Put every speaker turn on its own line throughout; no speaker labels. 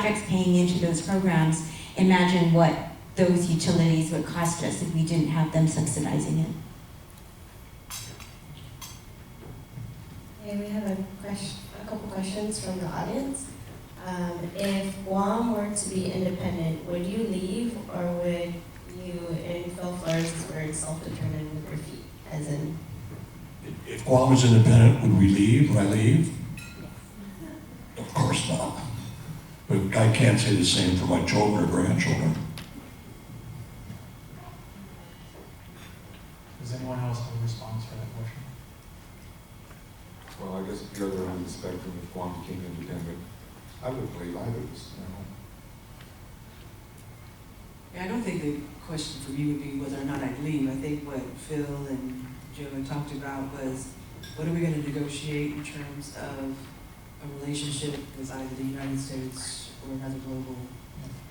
projects paying into those programs, imagine what those utilities would cost us if we didn't have them subsidizing it.
Okay, we have a couple questions from the audience. If Guam were to be independent, would you leave, or would you, in Phil Flores' words, self-determine with your feet, as in?
If Guam was independent, would we leave? Would I leave? Of course not. But I can't say the same for my children or grandchildren.
Does anyone else have a response for that question?
Well, I guess at the other end of the spectrum, if Guam became independent, I wouldn't leave either.
Yeah, I don't think the question for me would be whether or not I'd leave. I think what Phil and Joe had talked about was, what are we going to negotiate in terms of a relationship with either the United States or another global.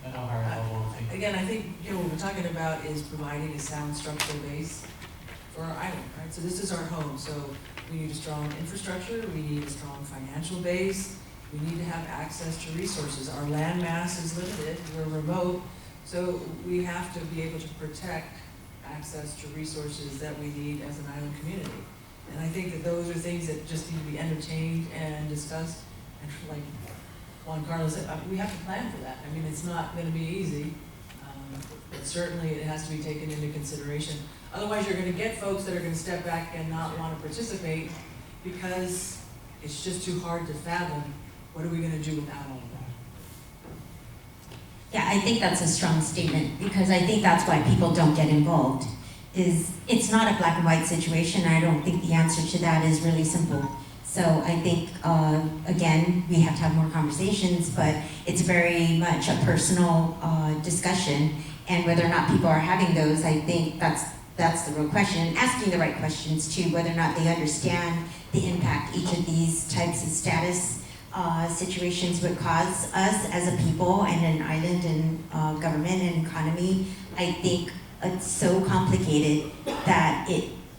At a higher level, I think.
Again, I think what we're talking about is providing a sound structural base for our island, right? So this is our home, so we need a strong infrastructure, we need a strong financial base, we need to have access to resources. Our land mass is limited, we're remote, so we have to be able to protect access to resources that we need as an island community. And I think that those are things that just need to be entertained and discussed. And like Juan Carlos said, we have to plan for that. I mean, it's not going to be easy, but certainly it has to be taken into consideration. Otherwise, you're going to get folks that are going to step back and not want to participate because it's just too hard to fathom. What are we going to do without all of that?
Yeah, I think that's a strong statement, because I think that's why people don't get involved. It's not a black and white situation. I don't think the answer to that is really simple. So I think, again, we have to have more conversations, but it's very much a personal discussion, and whether or not people are having those, I think that's the real question. And asking the right questions too, whether or not they understand the impact each of these types of status situations would cause us as a people and an island and government and economy. I think it's so complicated that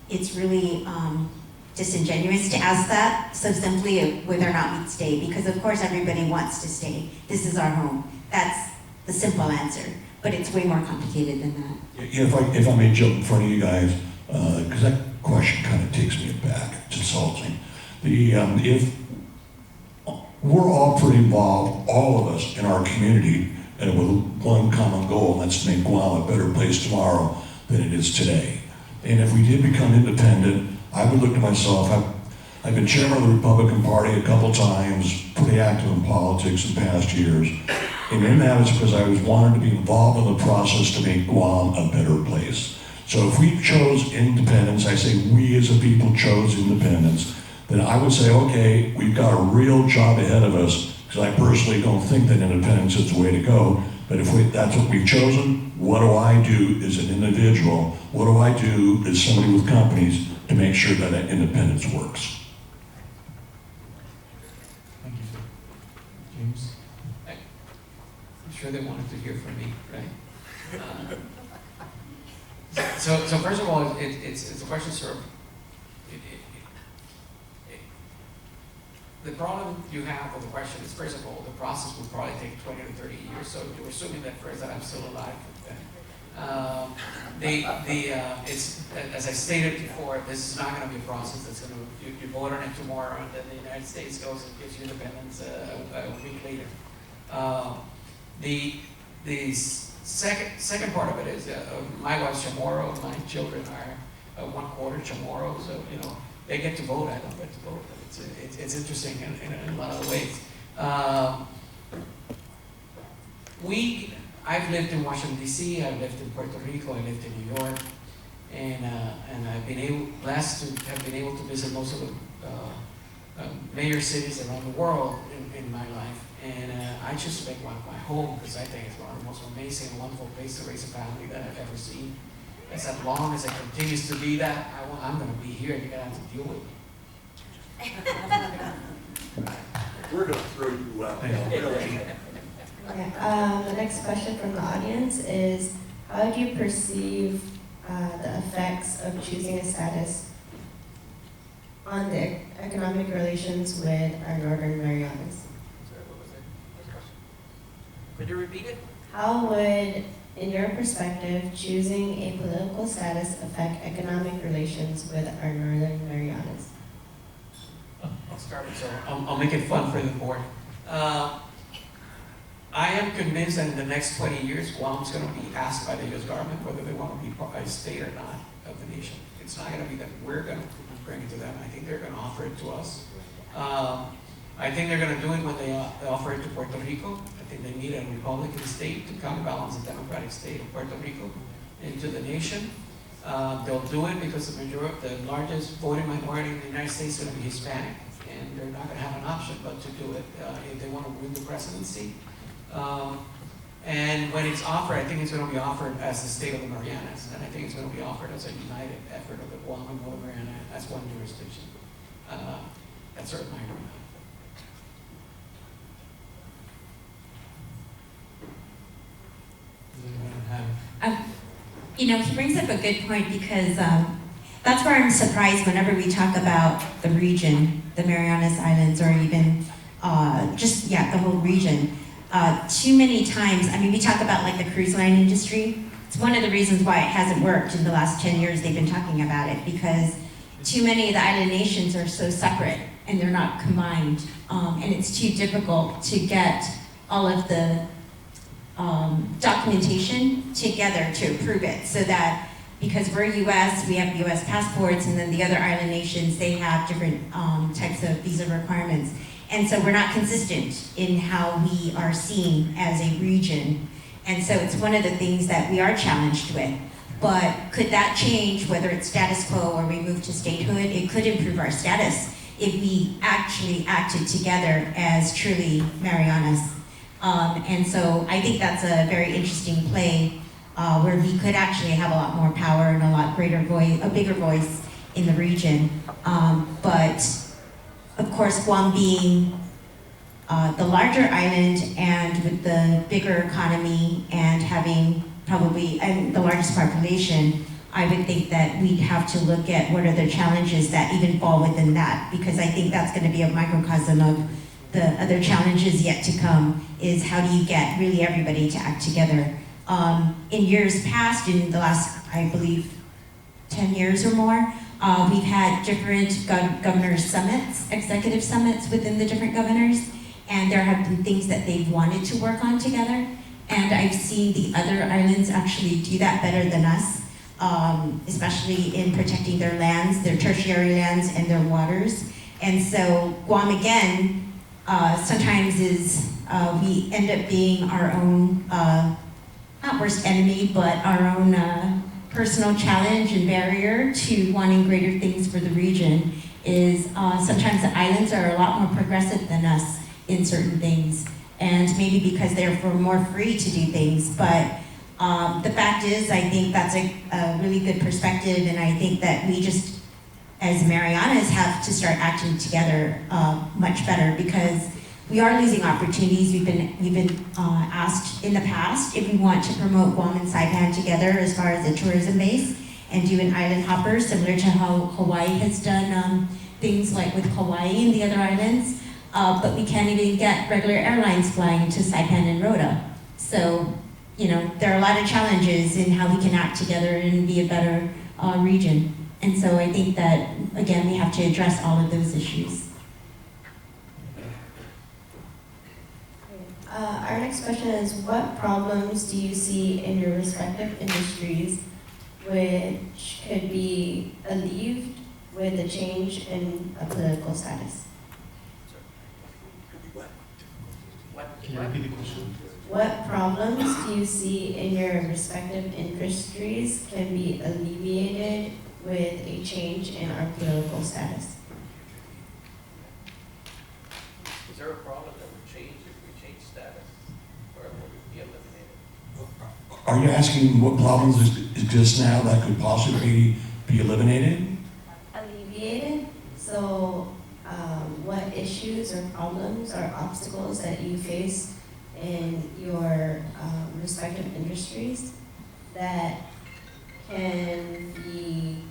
it's really disingenuous to ask that so simply whether or not we'd stay, because of course everybody wants to stay. This is our home. That's the simple answer, but it's way more complicated than that.
Yeah, if I may jump in front of you guys, because that question kind of takes me aback. It's insulting. If we're all pretty involved, all of us in our community, and with one common goal, let's make Guam a better place tomorrow than it is today. And if we did become independent, I would look to myself, I've been chairman of the Republican Party a couple times, pretty active in politics in past years. And in that is because I was wanted to be involved in the process to make Guam a better place. So if we chose independence, I say we as a people chose independence, then I would say, okay, we've got a real job ahead of us, because I personally don't think that independence is the way to go. But if that's what we've chosen, what do I do as an individual? What do I do as somebody with companies to make sure that that independence works?
Thank you, sir. James?
I'm sure they wanted to hear from me, right? So first of all, it's a question, sort of, the problem you have with the question is, first of all, the process will probably take 20 to 30 years, so you're assuming that first that I'm still alive. It's, as I stated before, this is not going to be a process that's going to, you vote on it tomorrow, and then the United States goes and gives you independence a week later. The second part of it is, my wife's Chamorro, my children are 1/4 Chamorro, so, you know, they get to vote, I don't get to vote. It's interesting in a lot of ways. I've lived in Washington, D.C., I've lived in Puerto Rico, I lived in New York, and I've been blessed to have been able to visit most of the major cities around the world in my life. And I choose to make one my home, because I think it's one of the most amazing, wonderful places to raise a family that I've ever seen. As long as it continues to be that, I'm going to be here, and you're going to have to deal with me.
We're going to throw you out.
Okay, the next question from the audience is, how do you perceive the effects of choosing a status on the economic relations with our Northern Marianas?
Could you repeat it?
How would, in your perspective, choosing a political status affect economic relations with our Northern Marianas?
I'll start it, so I'll make it fun for the board. I am convinced that in the next 20 years, Guam's going to be asked by the U.S. government whether they want to be a state or not of the nation. It's not going to be that we're going to bring it to them. I think they're going to offer it to us. I think they're going to do it when they offer it to Puerto Rico. I think they need a Republican state to counterbalance the Democratic state of Puerto Rico into the nation. They'll do it because the largest voting minority in the United States is going to be Hispanic, and they're not going to have an option but to do it if they want to win the presidency. And when it's offered, I think it's going to be offered as the state of the Marianas, and I think it's going to be offered as a united effort of the Guam and Northern Mariana as one jurisdiction. That's sort of my argument.
Does anyone have?
He brings up a good point because that's where I'm surprised whenever we talk about the region, the Marianas Islands, or even the whole region. Too many times, we talk about like the cruise line industry. It's one of the reasons why it hasn't worked in the last 10 years they've been talking about it, because too many of the island nations are so separate and they're not combined. And it's too difficult to get all of the documentation together to approve it, so that, because we're US, we have US passports, and then the other island nations, they have different types of visa requirements. And so we're not consistent in how we are seen as a region. And so it's one of the things that we are challenged with. But could that change, whether it's status quo or we move to statehood? It could improve our status if we actually acted together as truly Marianas. And so I think that's a very interesting play where we could actually have a lot more power and a lot greater voice, a bigger voice in the region. But of course, Guam being the larger island and with the bigger economy and having and the largest population, I would think that we'd have to look at what are the challenges that even fall within that, because I think that's going to be a microcosm of the other challenges yet to come, is how do you get really everybody to act together. In years past, in the last, I believe, 10 years or more, we've had different governors' summits, executive summits within the different governors, and there have been things that they've wanted to work on together, and I've seen the other islands actually do that better than us, especially in protecting their lands, their tertiary lands, and their waters. And so Guam, again, sometimes we end up being our own, not worst enemy, but our own personal challenge and barrier to wanting greater things for the region. Is sometimes the islands are a lot more progressive than us in certain things, and maybe because they're more free to do things. But the fact is, I think that's a really good perspective, and I think that we just, as Marianas, have to start acting together much better, because we are losing opportunities. We've been asked in the past if we want to promote Guam and Saipan together as far as a tourism base and do an island hopper, similar to how Hawaii has done things like with Hawaii and the other islands. But we can't even get regular airlines flying to Saipan and Rota. So, there are a lot of challenges in how we can act together and be a better region. And so I think that, again, we have to address all of those issues.
Our next question is, what problems do you see in your respective industries which could be alleviated with a change in a political status?
Can you repeat the question?
What problems do you see in your respective industries can be alleviated with a change in our political status?
Is there a problem that would change if we change status, or would it be eliminated?
Are you asking what problems exist now that could possibly be eliminated?
Alleviated? So, what issues or problems or obstacles that you face in your respective industries that can be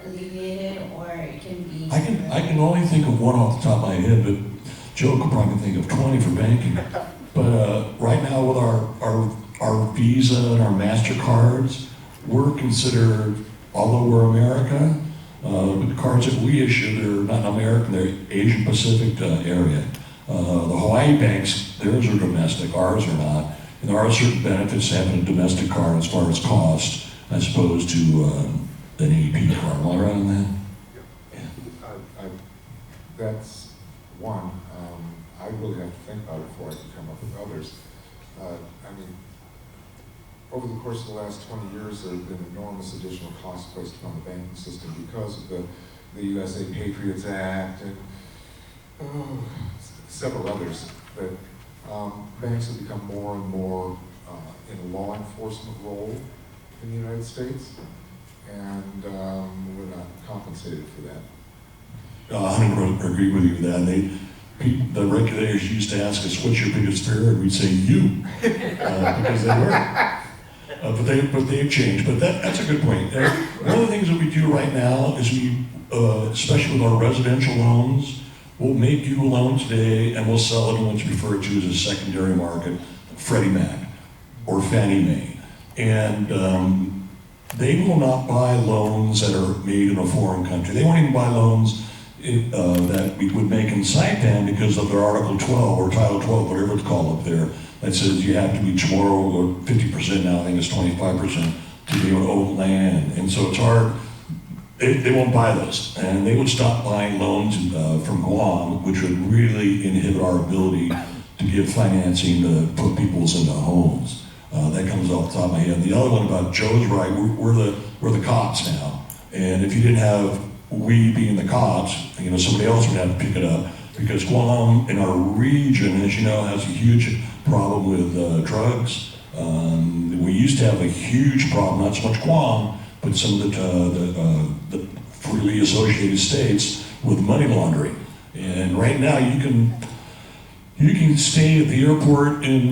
alleviated, or it can be...
I can only think of one off the top of my head, but Joe could probably think of 20 for banking. But right now, now with our Visa and our MasterCards, we're considered, although we're America, the cards that we issue, they're not American, they're Asian Pacific area. The Hawaii banks, theirs are domestic, ours are not. And there are certain benefits to having a domestic card as far as cost, as opposed to an AP card. Am I right on that?
That's one. I really have to think about it before I can come up with others. I mean, over the course of the last 20 years, there have been enormous additional costs placed upon the banking system because of the USA Patriots Act and several others. That banks have become more and more in a law enforcement role in the United States, and we're not compensated for that.
100% agree with you with that. The regulators used to ask us, "What's your biggest fear?" And we'd say, "You," because they were. But they've changed. But that's a good point. One of the things that we do right now is we, especially with our residential loans, we'll make you a loan today and we'll sell it in what's referred to as a secondary market, Freddie Mac or Fannie Mae, and they will not buy loans that are made in a foreign country. They won't even buy loans that we would make in Saipan because of their Article 12 or Title 12, whatever it's called up there, that says you have to be tomorrow or 50% now, I think it's 25%, to be able to own land. And so it's hard, they won't buy those. And they would stop buying loans from Guam, which would really inhibit our ability to give financing to put people's into homes. That comes off the top of my head. And the other one about Joe's right, we're the cops now. And if you didn't have we being the cops, somebody else would have to pick it up, because Guam in our region, as you know, has a huge problem with drugs. We used to have a huge problem, not so much Guam, but some of the freely associated states with money laundering. And right now you can stay at the airport in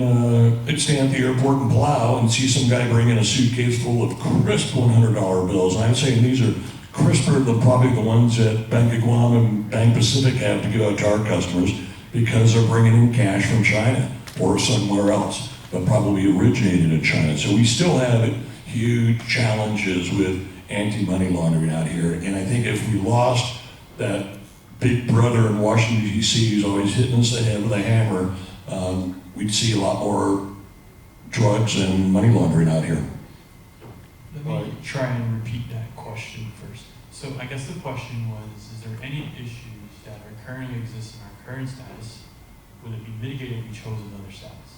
Palau and see some guy bring in a suitcase full of crisp $100 bills. And I'm saying these are crisper than probably the ones that Bank of Guam and Bank Pacific have to give out to our customers, because they're bringing in cash from China or somewhere else, but probably originated in China. So we still have huge challenges with anti-money laundering out here. And I think if we lost that big brother in Washington, D.C. who's always hitting us in the head with a hammer, we'd see a lot more drugs and money laundering out here.
Let me try and repeat that question first. So I guess the question was, is there any issues that are currently exist in our current status? Would it be mitigated if we chose another status?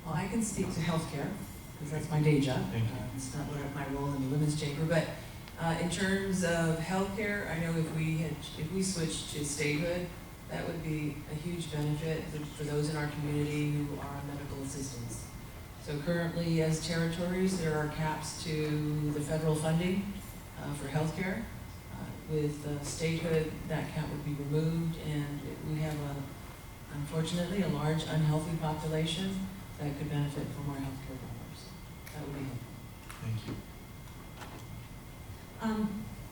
Well, I can speak to healthcare, because that's my day job.
Thank you.
It's not my role in the women's chamber, but in terms of healthcare, I know if we switched to statehood, that would be a huge benefit for those in our community who are on medical assistance. So currently, as territories, there are caps to the federal funding for healthcare. With statehood, that cap would be removed, and we have, unfortunately, a large unhealthy population that could benefit from our healthcare dollars. That would be helpful.
Thank you.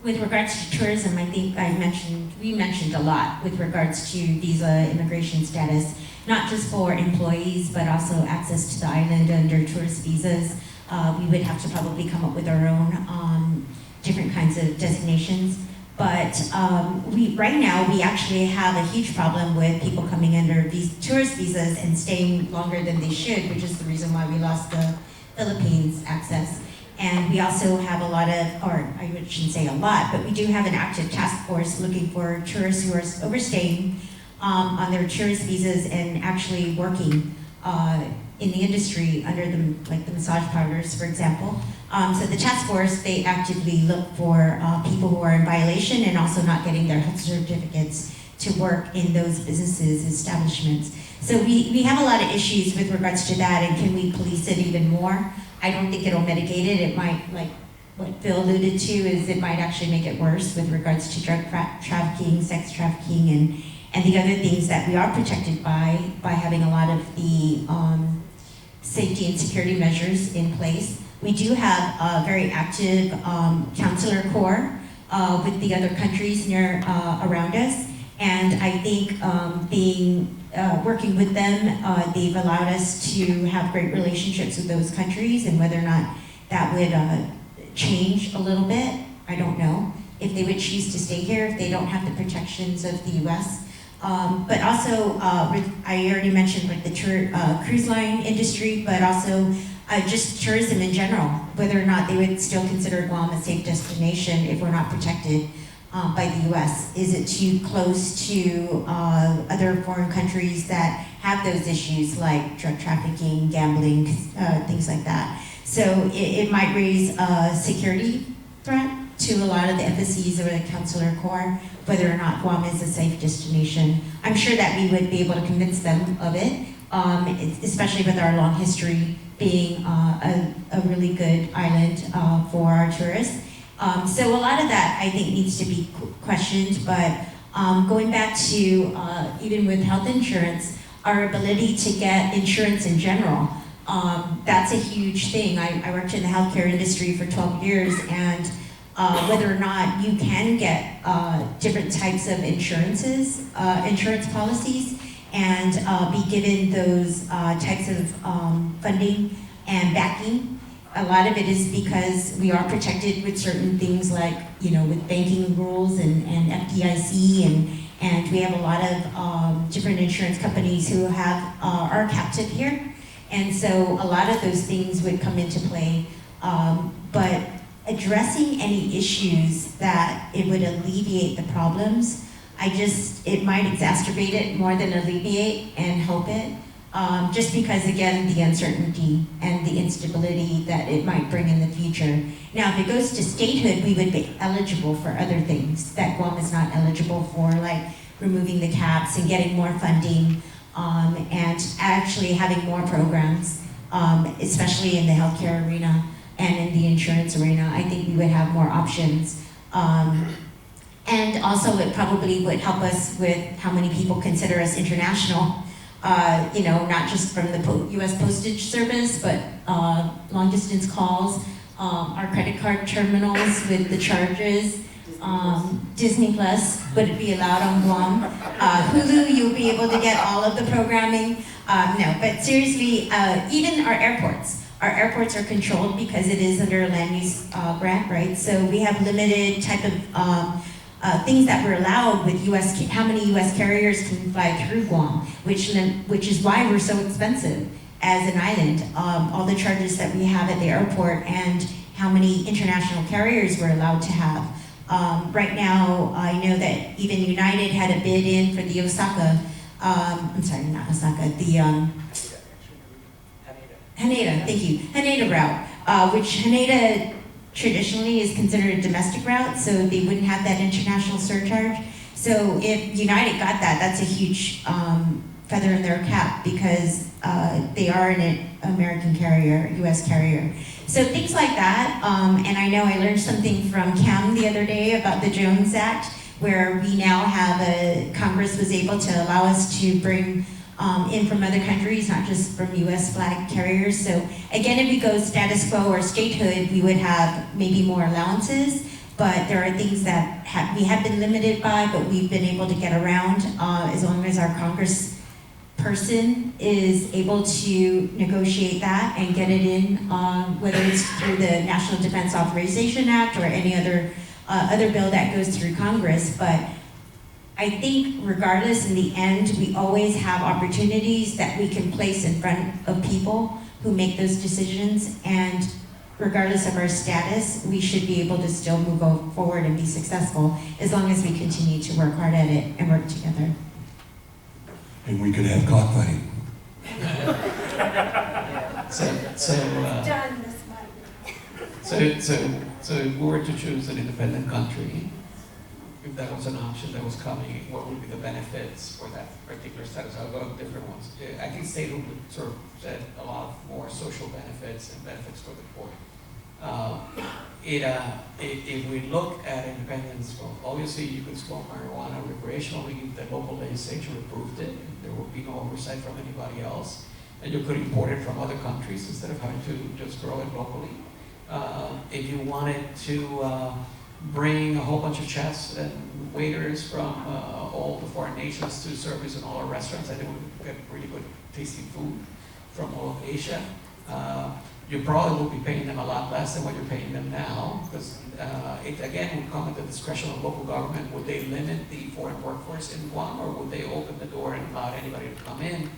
With regards to tourism, I think we mentioned a lot with regards to visa immigration status, not just for employees, but also access to the island under tourist visas. We would have to probably come up with our own different kinds of designations. But right now, we actually have a huge problem with people coming under these tourist visas and staying longer than they should, which is the reason why we lost the Philippines access. And we also have a lot of, or I shouldn't say a lot, but we do have an active task force looking for tourists who are overstaying on their tourist visas and actually working in the industry under like the massage parlors, for example. So the task force, they actively look for people who are in violation and also not getting their health certificates to work in those businesses, establishments. So we have a lot of issues with regards to that, and can we police it even more? I don't think it'll mitigate it. It might, like what Phil alluded to, is it might actually make it worse with regards to drug trafficking, sex trafficking, and the other things that we are protected by having a lot of the safety and security measures in place. We do have a very active consular corps with the other countries around us, And I think working with them, they've allowed us to have great relationships with those countries, and whether or not that would change a little bit, I don't know. If they would choose to stay here, if they don't have the protections of the U.S. But also, I already mentioned like the cruise line industry, but also just tourism in general, whether or not they would still consider Guam a safe destination if we're not protected by the U.S. Is it too close to other foreign countries that have those issues like drug trafficking, gambling, things like that? So it might raise a security threat to a lot of the embassies or the consular corps, whether or not Guam is a safe destination. I'm sure that we would be able to convince them of it, especially with our long history being a really good island for our tourists. So a lot of that I think needs to be questioned, but going back to even with health insurance, our ability to get insurance in general, that's a huge thing. I worked in the healthcare industry for 12 years, and whether or not you can get different types of insurance policies, and be given those types of funding and backing. A lot of it is because we are protected with certain things like, with banking rules and FDIC, and we have a lot of different insurance companies who are captive here. And so a lot of those things would come into play. But addressing any issues that it would alleviate the problems, it might exacerbate it more than alleviate and help it. Just because, again, the uncertainty and the instability that it might bring in the future. Now, if it goes to statehood, we would be eligible for other things that Guam is not eligible for, like removing the caps and getting more funding, and actually having more programs, especially in the healthcare arena and in the insurance arena. I think we would have more options. And also, it probably would help us with how many people consider us international. Not just from the U.S. Postage Service, but long distance calls, our credit card terminals with the charges, Disney Plus, would it be allowed on Guam? Hulu, you'll be able to get all of the programming. No, but seriously, even our airports. Our airports are controlled because it is under a land use grant, right? So we have limited type of things that were allowed with how many U.S. carriers can fly through Guam, which is why we're so expensive as an island. All the charges that we have at the airport and how many international carriers we're allowed to have. Right now, I know that even United had a bid in for the Osaka, I'm sorry, not Osaka, the Haneda, thank you, Haneda route, which Haneda traditionally is considered a domestic route, so they wouldn't have that international surcharge. So if United got that, that's a huge feather in their cap because they are an American carrier, U.S. carrier. So things like that, and I know I learned something from Cam the other day about the Jones Act, where we now have Congress was able to allow us to bring in from other countries, not just from U.S. flag carriers. So again, if we go status quo or statehood, we would have maybe more allowances, but there are things that we have been limited by, but we've been able to get around as long as our Congressperson is able to negotiate that and get it in, whether it's through the National Defense Authorization Act or any other bill that goes through Congress. But I think regardless, in the end, we always have opportunities that we can place in front of people who make those decisions, and regardless of our status, we should be able to still move forward and be successful as long as we continue to work hard at it and work together.
And we could have cockfighting.
So if we were to choose an independent country, if that was an option that was coming, what would be the benefits for that particular status? I'll go with different ones. I think statehood would sort of set a lot more social benefits and benefits for the poor. If we look at independence, well, obviously you could smoke marijuana recreationally. The local legislature approved it. There would be no oversight from anybody else. And you could import it from other countries instead of having to just grow it locally. If you wanted to bring a whole bunch of chefs and waiters from all the foreign nations to service in all our restaurants. I think we get really good tasting food from all of Asia. You probably will be paying them a lot less than what you're paying them now, because it again would come at the discretion of local government. Would they limit the foreign workforce in Guam, or would they open the door and allow anybody to come in?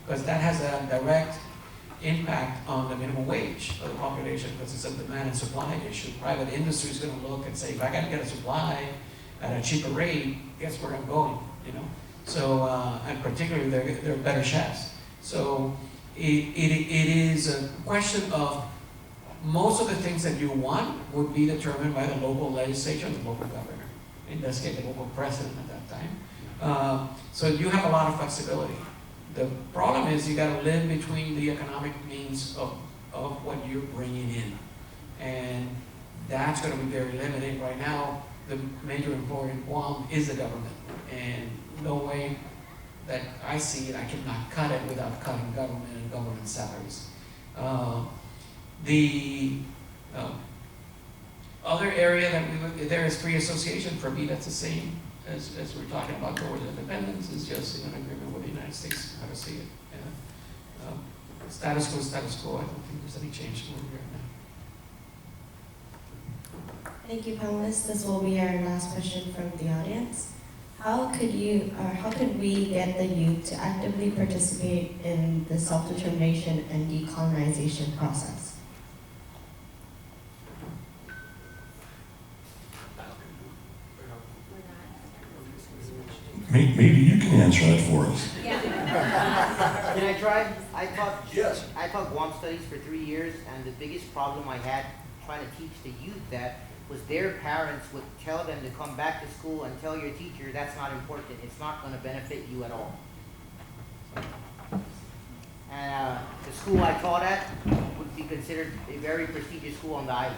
Because that has a direct impact on the minimum wage of the population, because it's a demand and supply issue. Private industry is going to look and say, if I got to get a supply at a cheaper rate, guess where I'm going, you know? So, and particularly they're better chefs. So it is a question of most of the things that you want would be determined by the local legislature and the local governor. In this case, the local president at that time. So you have a lot of flexibility. The problem is you got to live between the economic means of what you're bringing in. And that's going to be very limiting. Right now, the major employer in Guam is the government. And no way that I see it, I cannot cut it without cutting government and government salaries. The other area that we look, there is free association. For me, that's the same as we're talking about towards independence. Is just in agreement with the United States how to see it. Status quo is status quo. I don't think there's any change to where we are now.
Thank you, panelists. This will be our last question from the audience. How could we get the youth to actively participate in the self-determination and decolonization process?
Maybe you can answer that for us.
When I tried, I taught Guam studies for 3 years, and the biggest problem I had trying to teach the youth that was their parents would tell them to come back to school and tell your teacher that's not important, it's not going to benefit you at all. And the school I taught at would be considered a very prestigious school on the island.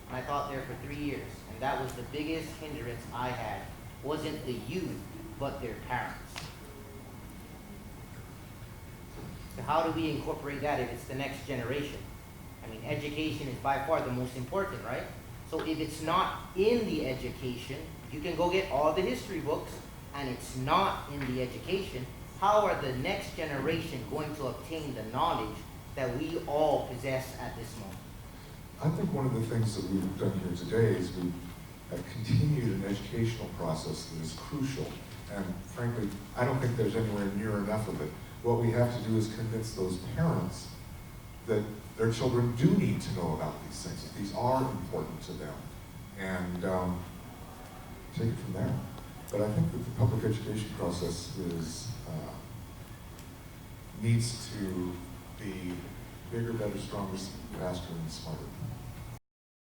And I taught there for 3 years, and that was the biggest hindrance I had. Wasn't the youth, but their parents. So how do we incorporate that if it's the next generation? I mean, education is by far the most important, right? So if it's not in the education, you can go get all the history books, and it's not in the education, how are the next generation going to obtain the knowledge that we all possess at this moment?
I think one of the things that we've done here today is we have continued an educational process that is crucial. And frankly, I don't think there's anywhere near enough of it. What we have to do is convince those parents that their children do need to know about these things, that these are important to them, and take it from there. But I think that the public education process is needs to be bigger, better, stronger, faster, and smarter.